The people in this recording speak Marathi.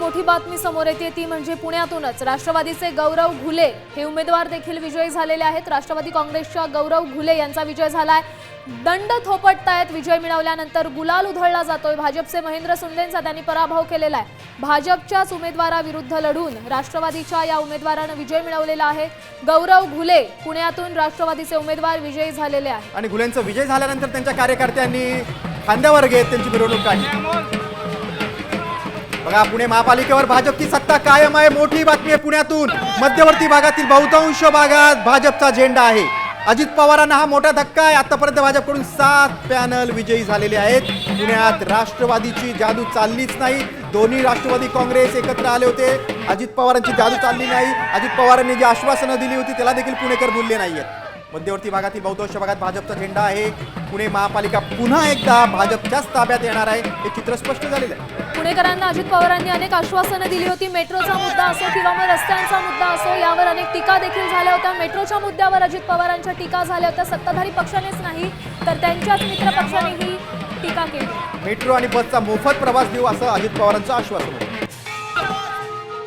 मोठी बातमी समोर येते ती म्हणजे पुण्यातूनच राष्ट्रवादीचे गौरव घुले हे उमेदवार देखील विजयी झालेले आहेत। राष्ट्रवादी काँग्रेसच्या गौरव घुले यांचा विजय झालाय। दंड थोपटतायत। विजय मिळवल्यानंतर गुलाल उधळला जातोय। भाजपचे महेंद्र सुंदेंचा त्यांनी पराभव केलेला आहे। भाजपच्याच उमेदवाराविरुद्ध लढून राष्ट्रवादीच्या या उमेदवाराने विजय मिळवलेला आहे। गौरव घुले पुण्यातून राष्ट्रवादीचे उमेदवार विजयी झालेले आहेत आणि घुलेंचा विजय झाल्यानंतर त्यांच्या कार्यकर्त्यांनी खांद्यावर घेत त्यांची मिरवणूक काढली। बघा, पुणे महापालिकेवर भाजपची सत्ता कायम आहे। मोठी बातमी आहे पुण्यातून। मध्यवर्ती भागातील बहुतांश भागात भाजपचा झेंडा आहे। अजित पवारांना हा मोठा धक्का आहे। आतापर्यंत भाजपकडून 7 पॅनल विजयी झालेले आहेत। पुण्यात राष्ट्रवादीची जादू चाललीच नाही। दोन्ही राष्ट्रवादी काँग्रेस एकत्र आले होते। अजित पवारांची जादू चालली नाही। अजित पवारांनी जी आश्वासनं दिली होती त्याला देखील पुणेकर बोलले नाहीयेत। मध्यवर्ती भागातील बहुतांश भागात भाजपचा झेंडा आहे। पुणे महापालिका पुन्हा एकदा भाजपच्याच ताब्यात येणार आहे हे चित्र स्पष्ट झालेलं आहे। पुणेकरांना अजित पवारांनी अनेक आश्वासनं दिली होती। मेट्रोचा मुद्दा असो किंवा मग रस्त्यांचा मुद्दा असो, यावर अनेक टीका देखील झाल्या होत्या। मेट्रोच्या मुद्द्यावर अजित पवारांच्या टीका झाल्या होत्या। सत्ताधारी पक्षानेच नाही तर त्यांच्याच मित्र पक्षानेही टीका केली। मेट्रो आणि बसचा मोफत प्रवास देऊ असं अजित पवारांचं आश्वासन होतं।